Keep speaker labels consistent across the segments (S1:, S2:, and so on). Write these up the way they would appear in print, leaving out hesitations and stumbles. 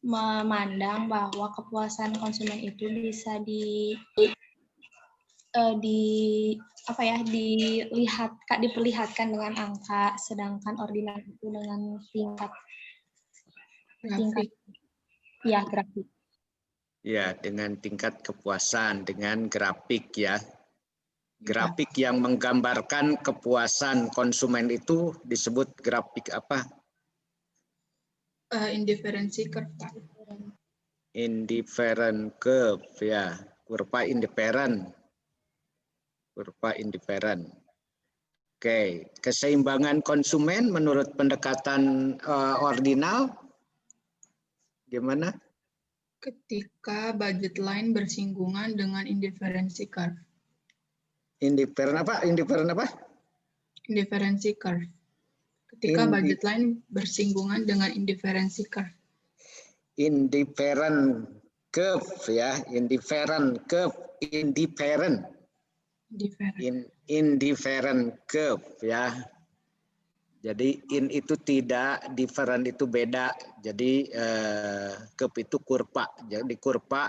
S1: memandang bahwa kepuasan konsumen itu bisa diperlihatkan dengan angka, sedangkan ordinal itu dengan tingkat ya grafik.
S2: Ya, dengan tingkat kepuasan, dengan grafik ya. Grafik yang menggambarkan kepuasan konsumen itu disebut grafik apa?
S3: Indifference curve.
S2: Indifferent curve ya, kurva indifferent. Kurva indifferent. Oke, keseimbangan konsumen menurut pendekatan ordinal gimana?
S3: Ketika budget line bersinggungan dengan indifference curve.
S2: Indifferent apa? Indifferent apa?
S3: Indifference curve. Ketika budget line bersinggungan dengan indifference curve.
S2: Indifferent curve ya, indifferent curve, indifferent. Indifferent curve ya. Jadi in itu tidak, different itu beda. Jadi curve itu kurva. Jadi kurva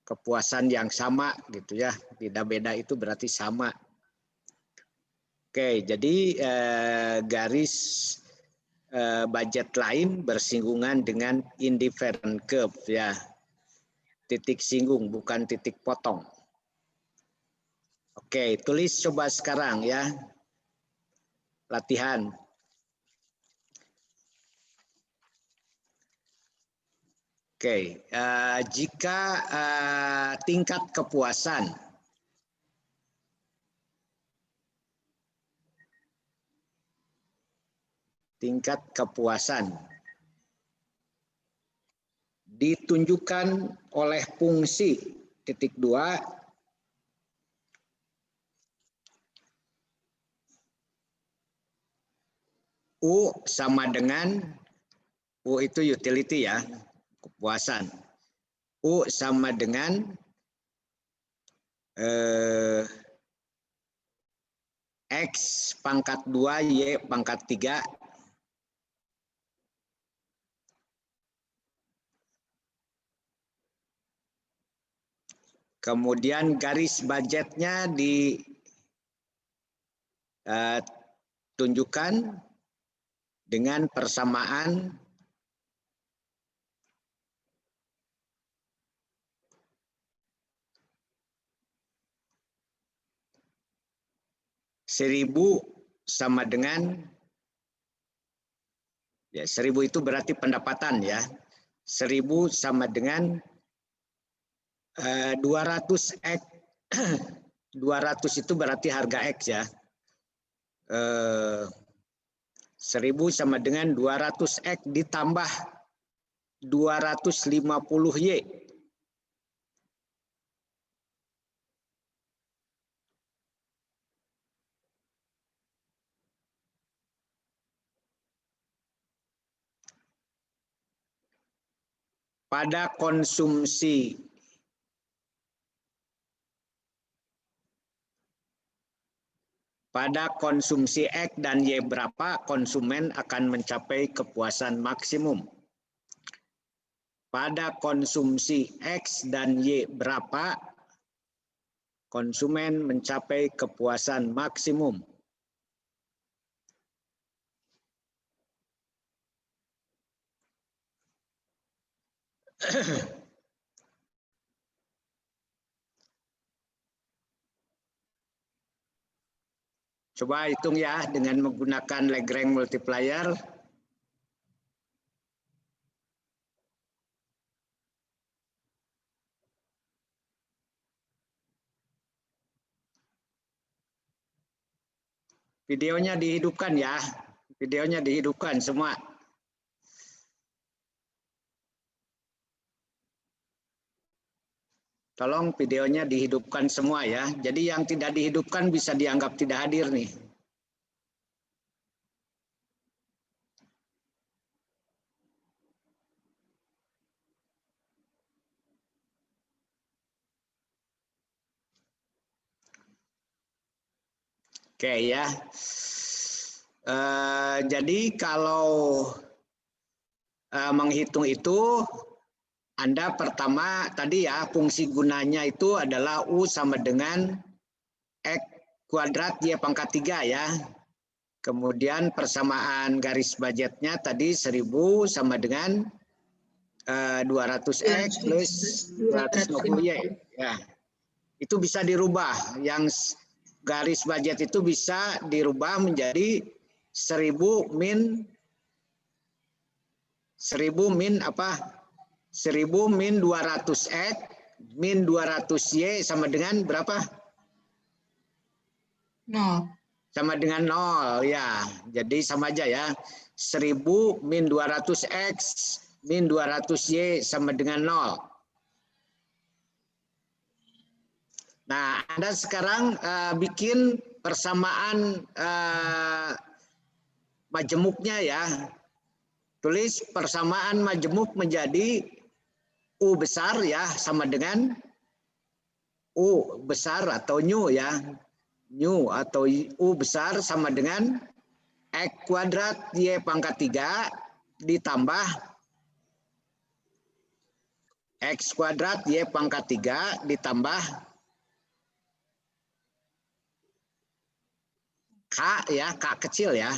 S2: kepuasan yang sama gitu ya. Tidak beda itu berarti sama. Oke, jadi garis budget line bersinggungan dengan indifferent curve ya. Titik singgung bukan titik potong. Oke, tulis coba sekarang ya. Latihan. Oke, jika tingkat kepuasan ditunjukkan oleh fungsi titik 2 U sama dengan U itu utility ya, kepuasan. U sama dengan X pangkat 2 Y pangkat 3 kemudian garis budgetnya ditunjukkan dengan persamaan seribu sama dengan ya 1000 itu berarti pendapatan ya. 1000 sama dengan 200 X 200 itu berarti harga X ya. 1000 sama dengan 200 X ditambah 250 Y. Pada konsumsi X dan Y berapa konsumen akan mencapai kepuasan maksimum. Pada konsumsi X dan Y berapa konsumen mencapai kepuasan maksimum. Coba hitung ya dengan menggunakan Lagrange multiplier. Videonya dihidupkan ya. Videonya dihidupkan semua. Tolong videonya dihidupkan semua ya. Jadi yang tidak dihidupkan bisa dianggap tidak hadir nih. Oke ya. Jadi kalau menghitung itu, Anda pertama tadi ya, fungsi gunanya itu adalah U sama dengan X kuadrat Y pangkat 3 ya. Kemudian persamaan garis budgetnya tadi 1000 sama dengan 200X plus 250Y. Ya, itu bisa dirubah. Yang garis budget itu bisa dirubah menjadi 1000 min 200X min 200Y sama dengan berapa?
S3: 0.
S2: Sama dengan 0 ya. Jadi sama aja ya. 1000 min 200X min 200Y sama dengan 0. Nah, Anda sekarang bikin persamaan majemuknya ya. Tulis persamaan majemuk menjadi U besar ya, sama dengan U besar atau nu ya. Nu atau U besar sama dengan X kuadrat Y pangkat 3 ditambah X kuadrat Y pangkat 3 ditambah K ya, K kecil ya.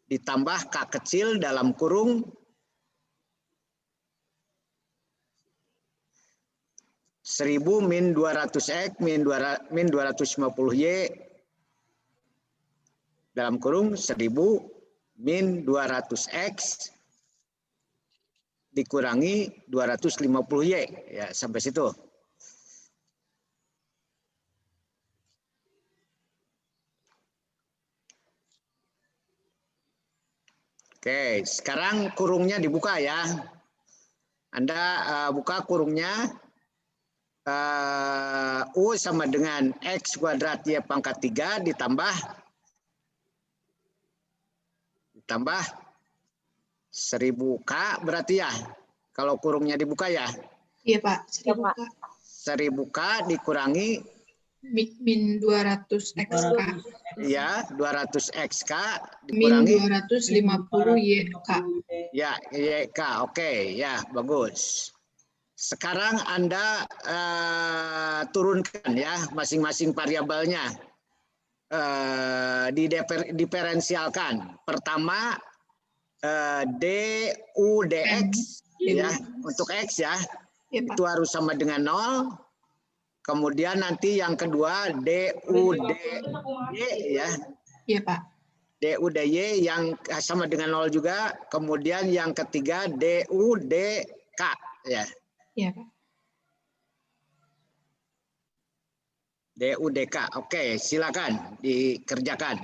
S2: Ditambah K kecil dalam kurung 1000 min 200X min 250Y dalam kurung 1000 min 200X dikurangi 250Y ya, sampai situ. Oke, sekarang kurungnya dibuka ya. Anda buka kurungnya. U sama dengan X kuadrat Y pangkat 3 ditambah 1000K berarti ya. Kalau kurungnya dibuka ya.
S3: Iya Pak, 1000K.
S2: 1000K dikurangi
S3: Min 200XK.
S2: ya, 200XK
S3: Min
S2: dikurangi
S3: 250YK.
S2: ya, YK. Oke, ya, bagus. Sekarang Anda turunkan ya masing-masing variabelnya, diferensialkan. Pertama du dx ya, untuk x ya, itu harus sama dengan 0. Kemudian nanti yang kedua du dy ya.
S3: Iya Pak.
S2: Du dy yang sama dengan 0 juga. Kemudian yang ketiga du dk ya.
S3: Iya Pak.
S2: Du dk. Oke, silakan dikerjakan.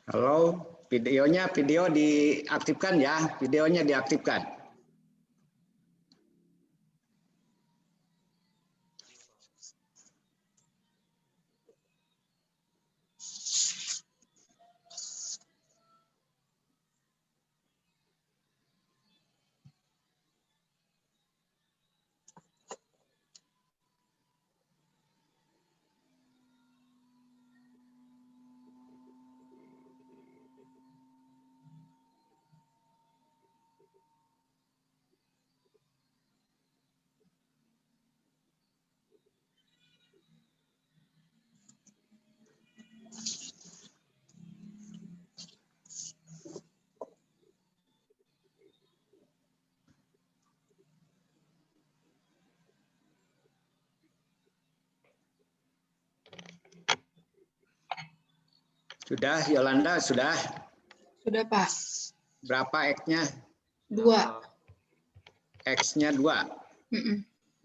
S2: Halo, video diaktifkan ya, videonya diaktifkan. Sudah, Yolanda, sudah?
S3: Sudah, Pak.
S2: Berapa X-nya?
S3: 2.
S2: X-nya 2.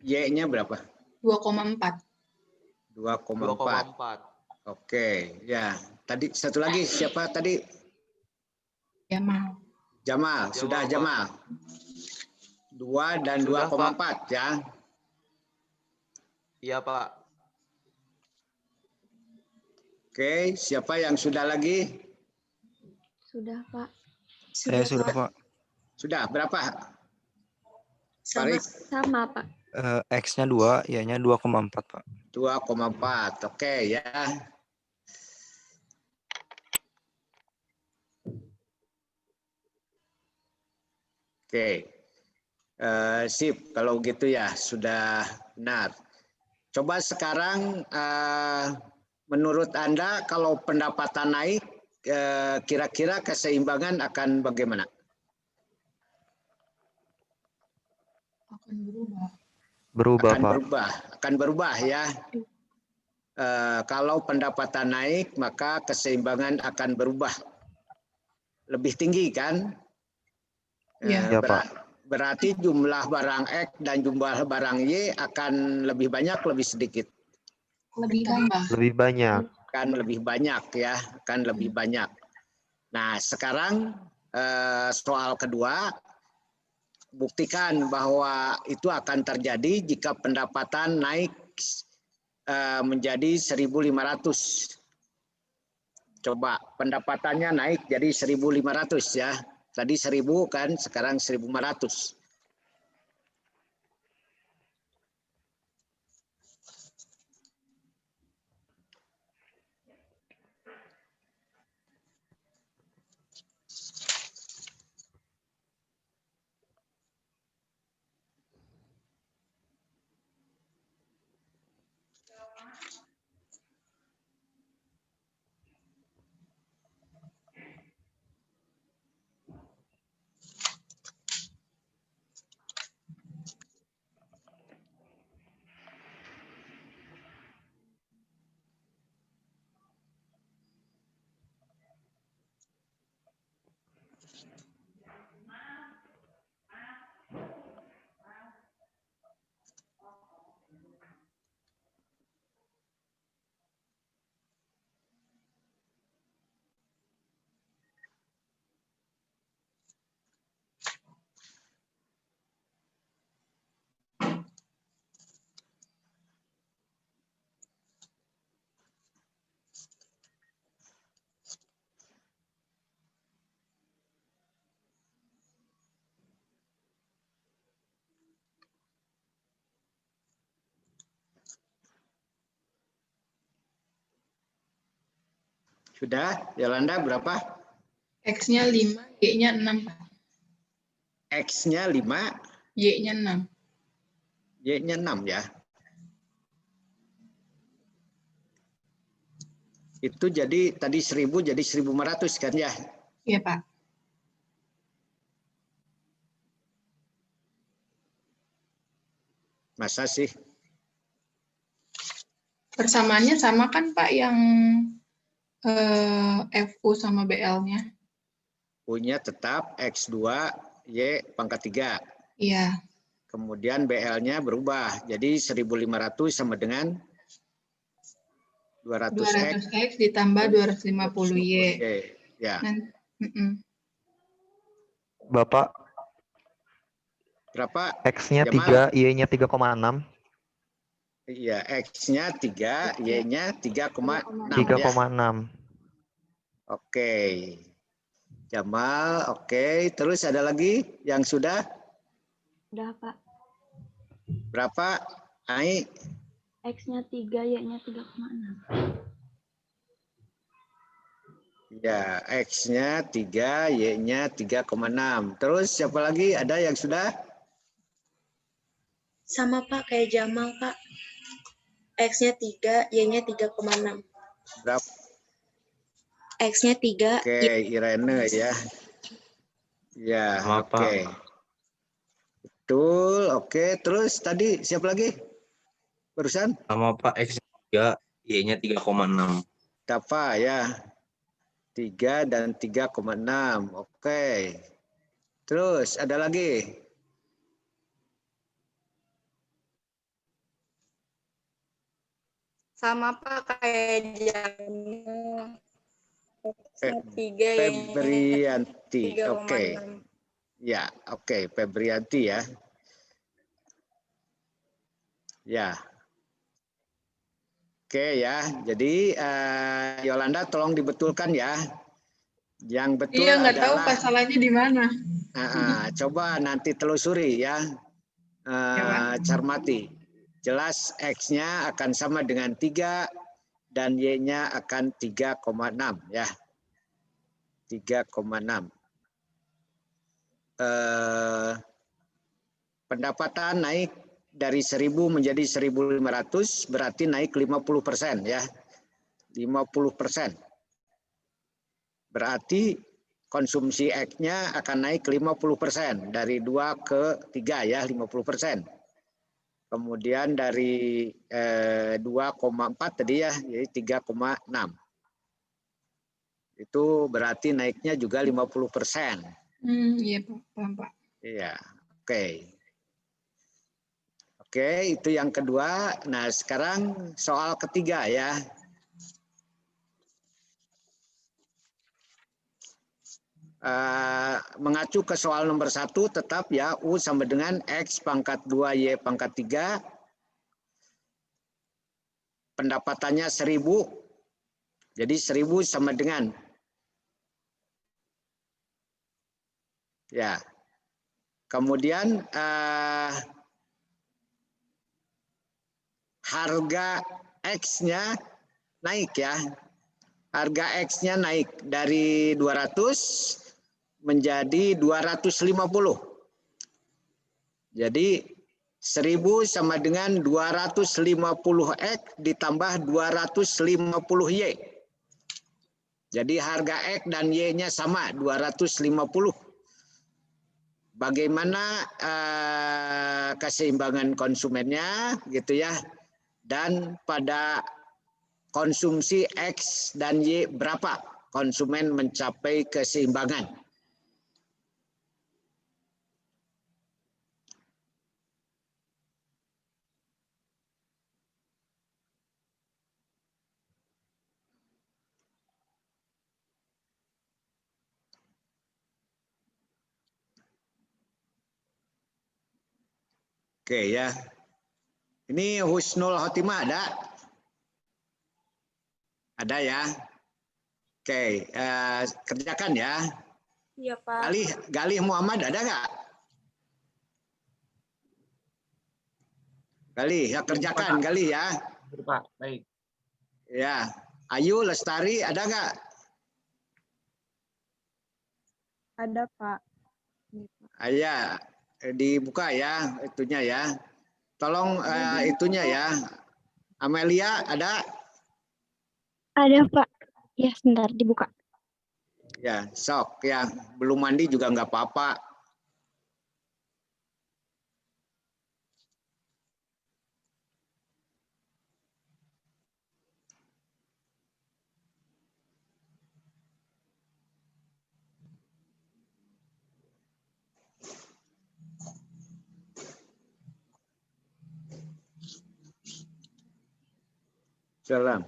S2: Y-nya berapa?
S3: 2,4.
S2: 2,4. Oke, ya. Tadi satu lagi, siapa tadi?
S3: Jamal.
S2: Jamal, sudah Jamal. 2 dan 2,4 ya.
S4: Iya, Pak.
S2: Oke, siapa yang sudah lagi?
S1: Sudah, Pak.
S5: Saya sudah, Pak.
S2: Sudah, berapa?
S1: Sama, Pak.
S5: X-nya 2, Y-nya 2,4, Pak.
S2: 2,4, oke ya. Oke, sip, kalau gitu ya, sudah benar. Coba sekarang menurut Anda kalau pendapatan naik, kira-kira keseimbangan akan bagaimana?
S3: Akan berubah.
S5: Berubah, Pak.
S2: Akan berubah ya. Kalau pendapatan naik, maka keseimbangan akan berubah. Lebih tinggi kan?
S3: Iya.
S5: Pak.
S2: Berarti jumlah barang X dan jumlah barang Y akan lebih banyak, lebih sedikit?
S3: Lebih tambah.
S5: Lebih banyak.
S2: Kan lebih banyak ya, kan lebih banyak. Nah, sekarang soal kedua, buktikan bahwa itu akan terjadi jika pendapatan naik menjadi 1.500. Coba pendapatannya naik jadi 1.500 ya. Tadi 1.000 kan, sekarang 1.500. Sudah, Yolanda berapa?
S3: X-nya 5, Y-nya 6.
S2: X-nya 5,
S3: Y-nya 6.
S2: Y-nya 6 ya. Itu jadi tadi 1.000 jadi 1.500 kan ya?
S3: Iya, Pak.
S2: Masa sih?
S3: Persamaannya sama kan, Pak, yang FU sama BL-nya?
S2: U-nya tetap X2, Y pangkat 3.
S3: Iya.
S2: Kemudian BL-nya berubah. Jadi 1.500 sama dengan 200X
S3: 200X ditambah 250Y.
S2: Ya.
S5: Bapak,
S2: Berapa?
S5: X-nya
S2: Jamal?
S5: 3, Y-nya 3,6.
S2: Iya, X-nya 3, Y-nya 3,6 ya.
S5: 3,6.
S2: Oke. Jamal, oke. Terus ada lagi yang sudah?
S1: Udah, Pak.
S2: Berapa? Ai?
S1: X-nya 3, Y-nya 3,6.
S2: Ya, X-nya 3, Y-nya 3,6. Terus siapa lagi? Ada yang sudah?
S4: Sama Pak, kayak Jamal Pak. X-nya 3, Y-nya 3,6.
S2: Berapa?
S4: X-nya 3,
S2: Oke, Irene ya. Ya, oke. Betul, oke. Terus tadi siapa lagi? Barusan?
S6: Sama Pak, X3, Y-nya 3,6.
S2: Dafa ya. 3 dan 3,6. Oke. Terus ada lagi?
S4: sama Pak kayak Jamal. X-nya 3, Y-nya
S2: Febrianti. Oke.
S4: 3,6.
S2: Ya, oke. Febrianti ya. Ya. Oke ya. Jadi Yolanda tolong dibetulkan ya. Yang betul
S3: Iya, nggak tahu
S2: adalah
S3: masalahnya di mana.
S2: coba nanti telusuri ya.
S3: Ya, Pak.
S2: Cermati. Jelas X-nya akan sama dengan 3 dan Y-nya akan 3,6 ya. 3,6. Pendapatan naik dari 1.000 menjadi 1.500 berarti naik 50% ya. 50%. Berarti konsumsi X-nya akan naik 50% dari 2 ke 3 ya, 50%. Kemudian dari 2,4 tadi ya, jadi 3,6. Itu berarti naiknya juga 50%.
S3: Iya, Pak. Paham, Pak.
S2: Iya, oke. Oke, itu yang kedua. Nah, sekarang soal ketiga ya. mengacu ke soal nomor 1 tetap ya U sama dengan X pangkat 2 Y pangkat 3. Pendapatannya 1000. Jadi 1000 sama dengan ya. Kemudian harga X-nya naik ya. Harga X-nya naik dari 200 menjadi 250. Jadi 1000 sama dengan 250X ditambah 250Y. Jadi harga X dan Y-nya sama 250. Bagaimana keseimbangan konsumennya gitu ya. Dan pada konsumsi X dan Y berapa konsumen mencapai keseimbangan. Oke ya. Ini Husnul Khotimah ada? Ada ya. Oke, kerjakan ya.
S4: Iya, Pak.
S2: Galih Muhammad ada nggak? Galih, ya kerjakan Galih ya.
S6: Pak, baik.
S2: Ya, Ayu Lestari ada nggak?
S7: Ada, Pak.
S2: Ya, dibuka ya itunya ya. Tolong itunya ya. Amelia ada?
S8: Ada, Pak. Ya, sebentar dibuka.
S2: Ya, sok ya. Belum mandi juga nggak apa-apa. Salam.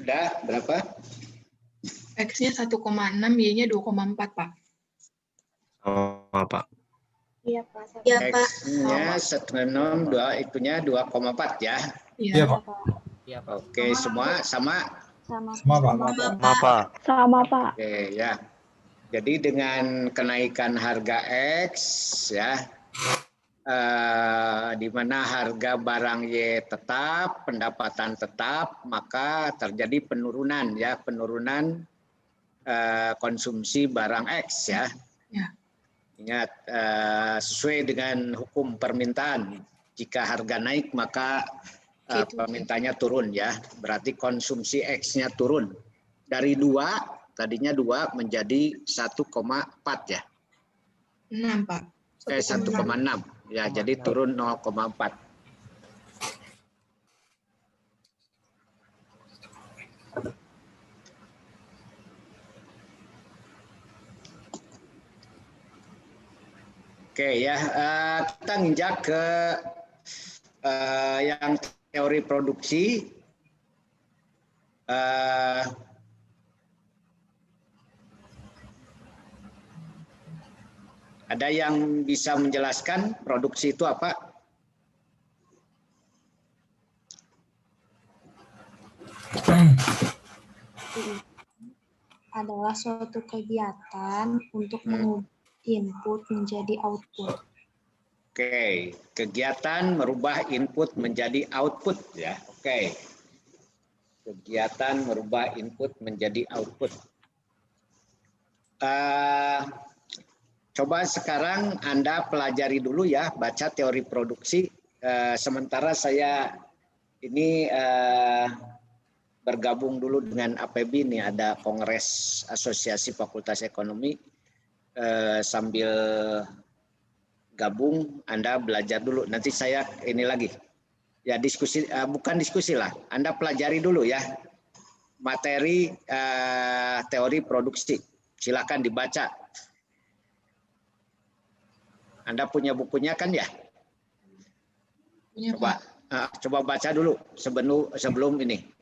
S2: Ada berapa?
S3: X-nya 1,6, Y-nya 2,4, Pak.
S6: Sama, Pak.
S4: Iya, Pak. Iya, Pak.
S2: X-nya 1,6, itunya 2,4 ya.
S3: Iya.
S7: Pak.
S2: Oke, semua sama.
S1: Sama
S5: Sama, Pak.
S8: Sama, Pak.
S2: Oke, ya. Jadi dengan kenaikan harga X ya, di mana harga barang Y tetap, pendapatan tetap, maka terjadi penurunan ya, penurunan konsumsi barang X ya.
S3: Ya.
S2: Ingat, sesuai dengan hukum permintaan, jika harga naik maka permintaannya turun ya, berarti konsumsi X-nya turun dari 2, tadinya 2 menjadi 1,4 ya.
S3: 6, Pak.
S2: 1,6 ya, jadi turun 0,4. Oke ya, kita nginjak ke yang teori produksi. Ada yang bisa menjelaskan produksi itu apa?
S1: adalah suatu kegiatan untuk mengubah input menjadi output.
S2: Oke, kegiatan merubah input menjadi output ya. Oke. Kegiatan merubah input menjadi output. Coba sekarang Anda pelajari dulu ya, baca teori produksi. Sementara saya ini bergabung dulu dengan APB, ini ada Kongres Asosiasi Fakultas Ekonomi. Sambil gabung, Anda belajar dulu. Nanti saya ini lagi. Ya diskusi, bukan diskusi lah. Anda pelajari dulu ya materi teori produksi. Silakan dibaca. Anda punya bukunya kan ya?
S3: Punya,
S2: Coba,
S3: Pak.
S2: coba baca dulu sebelum ini.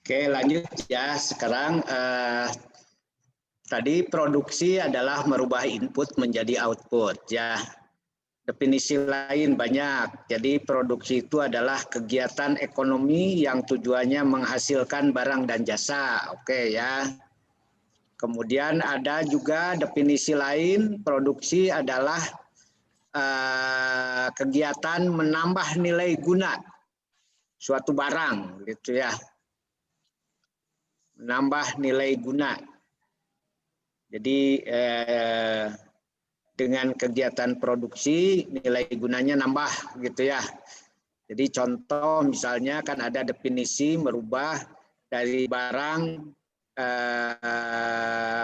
S2: Oke, lanjut ya. Sekarang tadi produksi adalah merubah input menjadi output ya. Definisi lain banyak. Jadi produksi itu adalah kegiatan ekonomi yang tujuannya menghasilkan barang dan jasa. Oke ya. Kemudian ada juga definisi lain, produksi adalah kegiatan menambah nilai guna suatu barang gitu ya. Menambah nilai guna. Jadi dengan kegiatan produksi nilai gunanya nambah gitu ya. Jadi contoh misalnya kan ada definisi merubah dari barang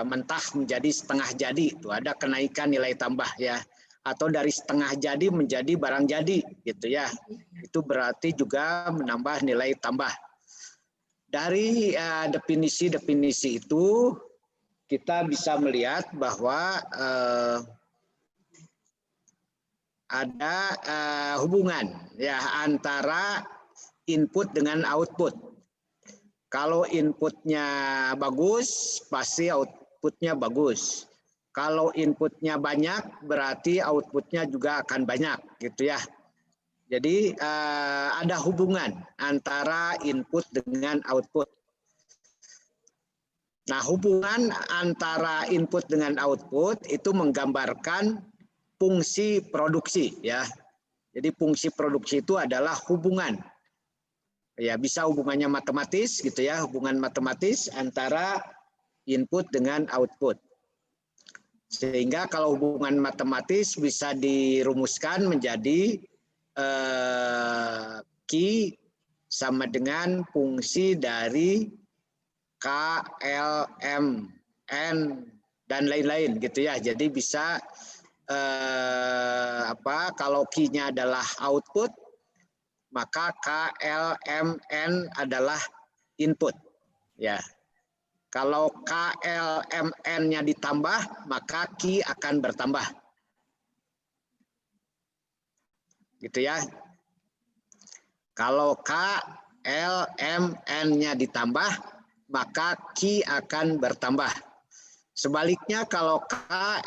S2: mentah menjadi setengah jadi, itu ada kenaikan nilai tambah ya. Atau dari setengah jadi menjadi barang jadi gitu ya. Itu berarti juga menambah nilai tambah. Dari definisi-definisi itu kita bisa melihat bahwa ada hubungan ya antara input dengan output. Kalau inputnya bagus, pasti outputnya bagus. Kalau inputnya banyak, berarti outputnya juga akan banyak, gitu ya. Jadi ada hubungan antara input dengan output. Nah, hubungan antara input dengan output itu menggambarkan fungsi produksi ya. Jadi fungsi produksi itu adalah hubungan. Ya, bisa hubungannya matematis gitu ya, hubungan matematis antara input dengan output. Sehingga kalau hubungan matematis bisa dirumuskan menjadi Q sama dengan fungsi dari K, L, M, N dan lain-lain gitu ya. Jadi bisa kalau Q-nya adalah output, maka K, L, M, N adalah input. Ya, kalau K, L, M, N-nya ditambah, maka Q akan bertambah. Gitu ya. Kalau K, L, M, N-nya ditambah, maka Q akan bertambah. Sebaliknya kalau K,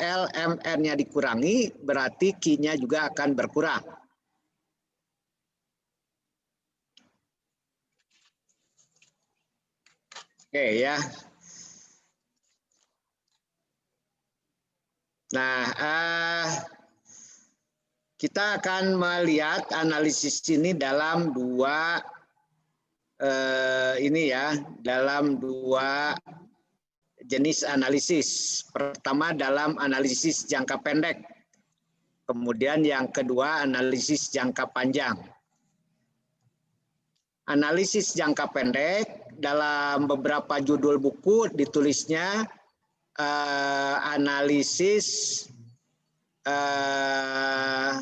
S2: L, M, N-nya dikurangi, berarti Q-nya juga akan berkurang. Oke ya. Nah, kita akan melihat analisis ini dalam dalam dua jenis analisis. Pertama dalam analisis jangka pendek, kemudian yang kedua analisis jangka panjang. Analisis jangka pendek dalam beberapa judul buku ditulisnya analisis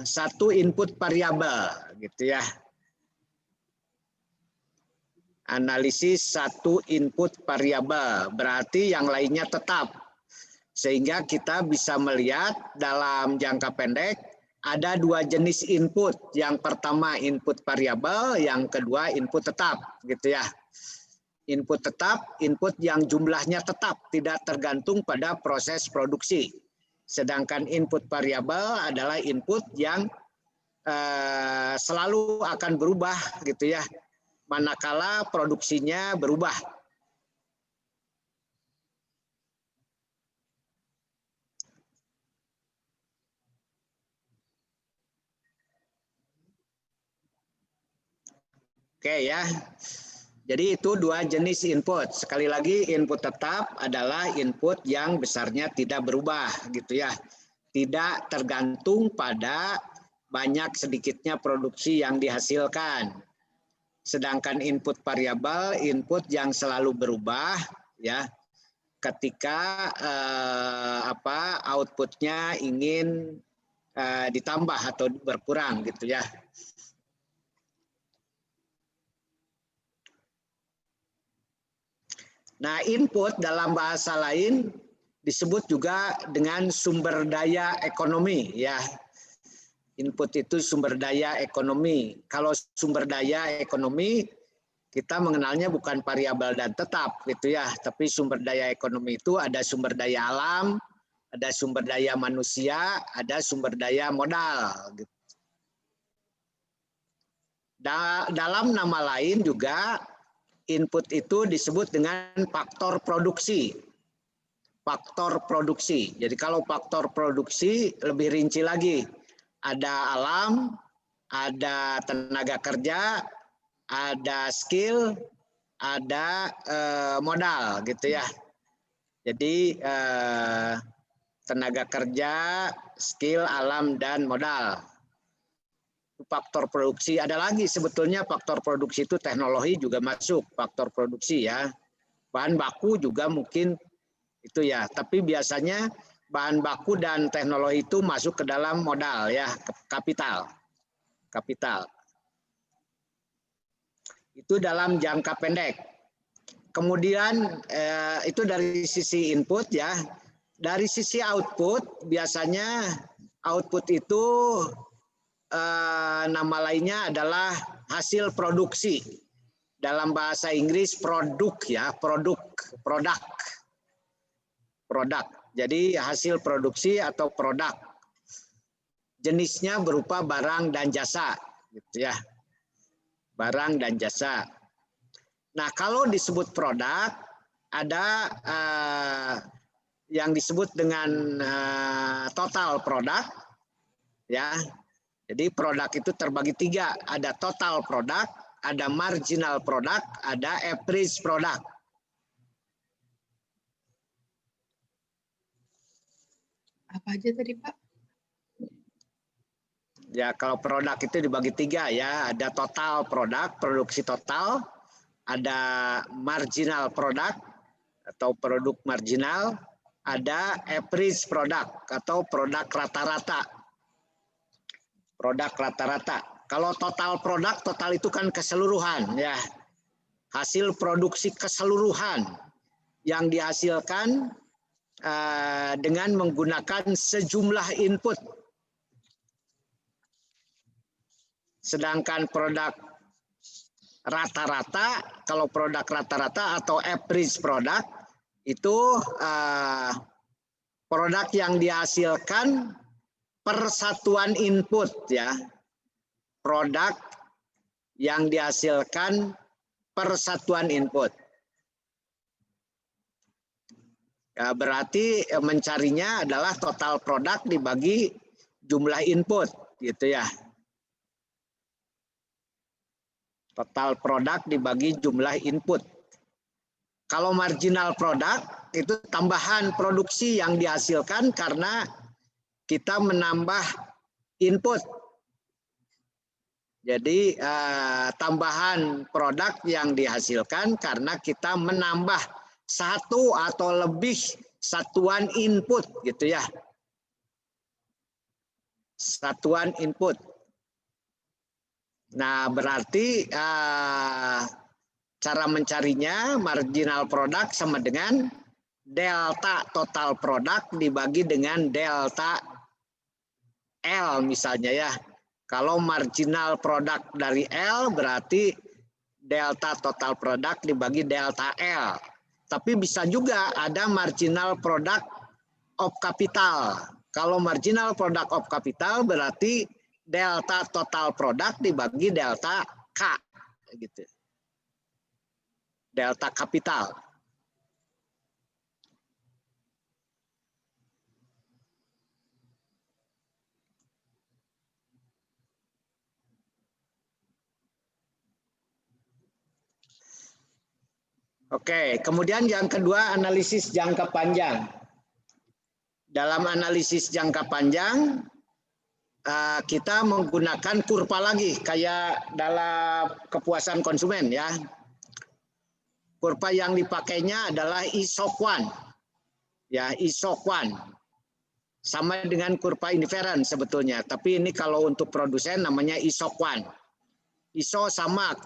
S2: satu input variabel gitu ya. Analisis satu input variabel berarti yang lainnya tetap, sehingga kita bisa melihat dalam jangka pendek ada dua jenis input. Yang pertama input variabel, yang kedua input tetap gitu ya. Input tetap, input yang jumlahnya tetap, tidak tergantung pada proses produksi. Sedangkan input variabel adalah input yang selalu akan berubah gitu ya, manakala produksinya berubah. Oke ya. Jadi itu dua jenis input. Sekali lagi input tetap adalah input yang besarnya tidak berubah gitu ya. Tidak tergantung pada banyak sedikitnya produksi yang dihasilkan. Sedangkan input variabel input yang selalu berubah ya. Ketika outputnya ingin ditambah atau berkurang gitu ya. Nah, input dalam bahasa lain disebut juga dengan sumber daya ekonomi ya. Input itu sumber daya ekonomi. Kalau sumber daya ekonomi kita mengenalnya bukan variabel dan tetap gitu ya, tapi sumber daya ekonomi itu ada sumber daya alam, ada sumber daya manusia, ada sumber daya modal. Gitu. Dalam nama lain juga input itu disebut dengan faktor produksi. Faktor produksi. Jadi kalau faktor produksi lebih rinci lagi, ada alam, ada tenaga kerja, ada skill, ada modal gitu ya. Jadi tenaga kerja, skill, alam, dan modal. Faktor produksi ada lagi sebetulnya faktor produksi itu teknologi juga masuk faktor produksi ya. Bahan baku juga mungkin itu ya. Tapi biasanya bahan baku dan teknologi itu masuk ke dalam modal ya, kapital. Kapital. Itu dalam jangka pendek. Kemudian itu dari sisi input ya. Dari sisi output biasanya output itu nama lainnya adalah hasil produksi. Dalam bahasa Inggris produk ya, produk. Jadi hasil produksi atau produk. Jenisnya berupa barang dan jasa gitu ya. Barang dan jasa. Nah, kalau disebut produk, ada yang disebut dengan total produk, ya. Jadi produk itu terbagi 3, ada total produk, ada marginal produk, ada average produk.
S3: Apa aja tadi, Pak?
S2: Ya, kalau produk itu dibagi 3 ya, ada total produk, produksi total, ada marginal produk atau produk marginal, ada average produk atau produk rata-rata. Produk rata-rata. Kalau total produk, total itu kan keseluruhan ya. Hasil produksi keseluruhan yang dihasilkan dengan menggunakan sejumlah input. Sedangkan produk rata-rata, kalau produk rata-rata atau average produk, itu produk yang dihasilkan per satuan input ya. Produk yang dihasilkan per satuan input. Ya, berarti mencarinya adalah total produk dibagi jumlah input gitu ya. Total produk dibagi jumlah input. Kalau marginal produk itu tambahan produksi yang dihasilkan karena kita menambah input. Jadi tambahan produk yang dihasilkan karena kita menambah satu atau lebih satuan input gitu ya. Satuan input. Nah, berarti cara mencarinya marginal produk sama dengan delta total produk dibagi dengan delta L misalnya ya. Kalau marginal produk dari L berarti delta total produk dibagi delta L. Tapi bisa juga ada marginal product of capital. Kalau marginal product of capital berarti delta total produk dibagi delta K gitu. Delta kapital. Oke, kemudian yang kedua analisis jangka panjang. Dalam analisis jangka panjang kita menggunakan kurva lagi kayak dalam kepuasan konsumen ya. Kurva yang dipakainya adalah isoquant. Ya, isoquant. Sama dengan kurva indifferent sebetulnya, tapi ini kalau untuk produsen namanya isoquant. Iso sama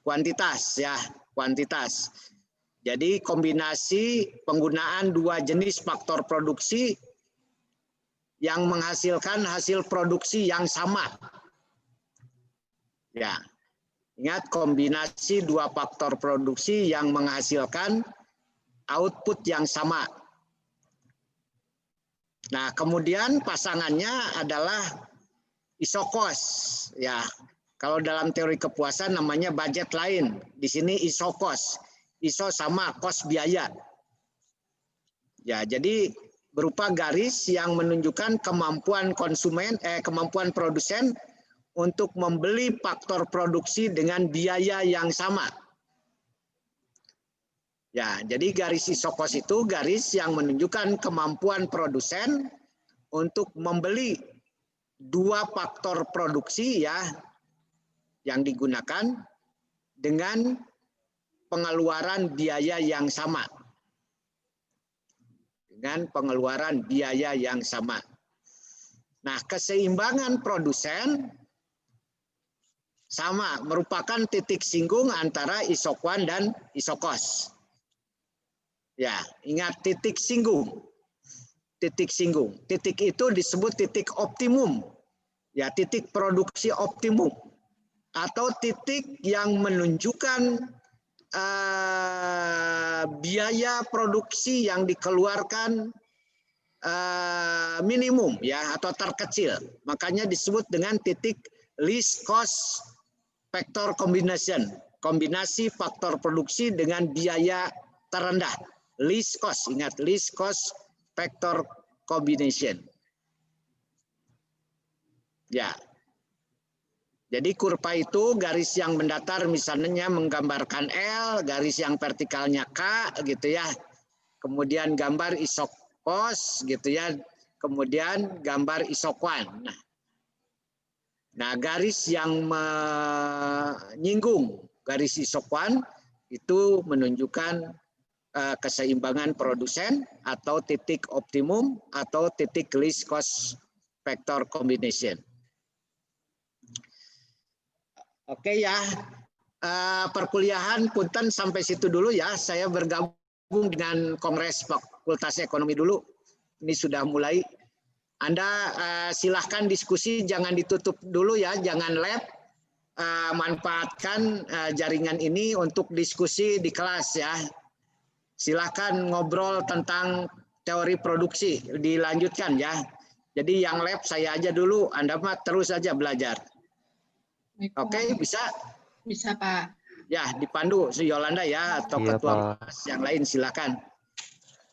S2: kuantitas ya, kuantitas. Jadi kombinasi penggunaan 2 jenis faktor produksi yang menghasilkan hasil produksi yang sama. Ya. Ingat, kombinasi dua faktor produksi yang menghasilkan output yang sama. Nah, kemudian pasangannya adalah isokos. Ya, kalau dalam teori kepuasan namanya budget line. Di sini isokos. Iso sama kos biaya. Ya, jadi berupa garis yang menunjukkan kemampuan kemampuan produsen untuk membeli faktor produksi dengan biaya yang sama. Ya, jadi garis isokos itu garis yang menunjukkan kemampuan produsen untuk membeli dua faktor produksi ya yang digunakan dengan pengeluaran biaya yang sama. Dengan pengeluaran biaya yang sama. Nah, keseimbangan produsen sama, merupakan titik singgung antara isokwan dan isokos. Ya, ingat titik singgung. Titik singgung. Titik itu disebut titik optimum. Ya, titik produksi optimum. Atau titik yang menunjukkan biaya produksi yang dikeluarkan minimum ya atau terkecil. Makanya disebut dengan titik least cost factor combination. Kombinasi faktor produksi dengan biaya terendah. Least cost, ingat least cost factor combination. Ya. Jadi kurva itu garis yang mendatar misalnya menggambarkan L, garis yang vertikalnya K gitu ya. Kemudian gambar isokos gitu ya. Kemudian gambar isokwan. Nah, garis yang menyinggung garis isokwan itu menunjukkan keseimbangan produsen atau titik optimum atau titik least cost factor combination. Oke ya, perkuliahan punten sampai situ dulu ya. Saya bergabung dengan Kongres Fakultas Ekonomi dulu. Ini sudah mulai. Anda silahkan diskusi, jangan ditutup dulu ya, jangan lab. Manfaatkan jaringan ini untuk diskusi di kelas ya. Silahkan ngobrol tentang teori produksi, dilanjutkan ya. Jadi yang lab saya aja dulu, Anda mah terus saja belajar. Oke, bisa?
S3: Bisa, Pak.
S2: Ya, dipandu si Yolanda ya, atau
S5: Iya,
S2: ketua
S5: Pak.
S2: yang lain silakan.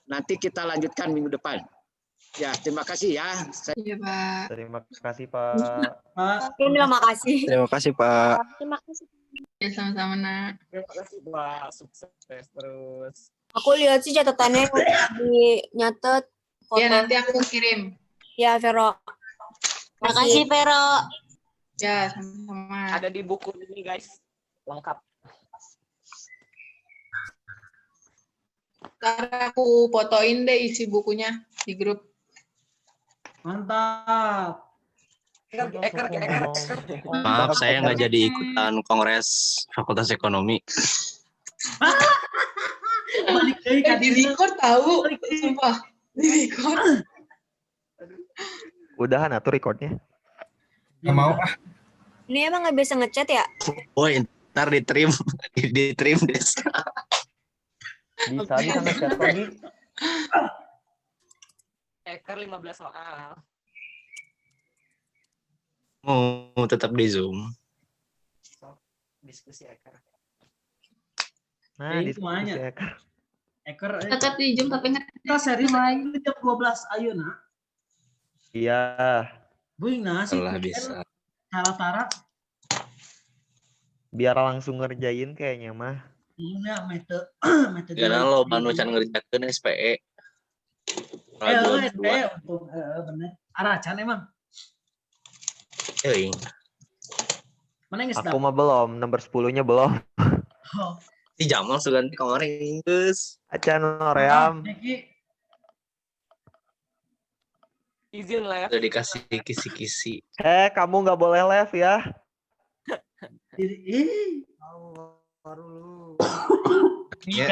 S2: Nanti kita lanjutkan minggu depan. Ya, terima kasih ya.
S3: Iya, Pak.
S5: Terima kasih, Pak.
S9: Terima kasih.
S6: Terima kasih, Pak.
S8: Terima kasih.
S3: Ya, sama-sama, Nak.
S10: Terima kasih Pak, sukses terus.
S9: Aku lihat sih catatannya di nyatet foto.
S3: Ya, nanti aku kirim.
S9: Ya, Vero.
S8: Terima kasih, Vero.
S3: Ya, sama-sama.
S10: Ada di buku ini guys, lengkap.
S3: Ntar aku fotoin deh isi bukunya di grup.
S11: Mantap.
S10: Eker.
S6: Maaf, saya nggak jadi ikutan Kongres Fakultas Ekonomi.
S11: Balik deui ka
S3: Di
S11: dieu.
S3: record tahu, sumpah. Di record.
S5: Udahan atuh recordnya.
S11: Nggak mau ah.
S9: Ini emang nggak bisa ngechat ya?
S6: Woi, ntar di trim des.
S5: Bisa ngechat lagi.
S10: Eker 15 soal.
S6: Mau tetap di Zoom.
S10: So, diskusi Eker.
S5: Nah,
S11: Ya, itu
S5: diskusi
S11: makanya.
S5: Eker.
S11: Eker
S3: Tetap di Zoom tapi
S11: kita serius lagi jam 12 ayeuna.
S5: Iya.
S11: Buing nah sih.
S6: Lah bisa.
S11: Tara-tara.
S5: Biar langsung ngerjain kayaknya mah.
S11: Iya, metode.
S6: Karena lo banu can ngerjakeun SPE.
S11: Untuk bener. Aracan emang.
S6: Euy,
S11: Mana geus
S5: Aku mah belum, nomor 10-nya belum.
S11: Oh,
S6: si Jamal sugan kemarin geus.
S5: Acan Noream.
S11: Neki.
S10: Izin lah ya.
S6: Udah dikasih kisi-kisi.
S5: Kamu nggak boleh live ya.
S11: Ih.
S10: Ini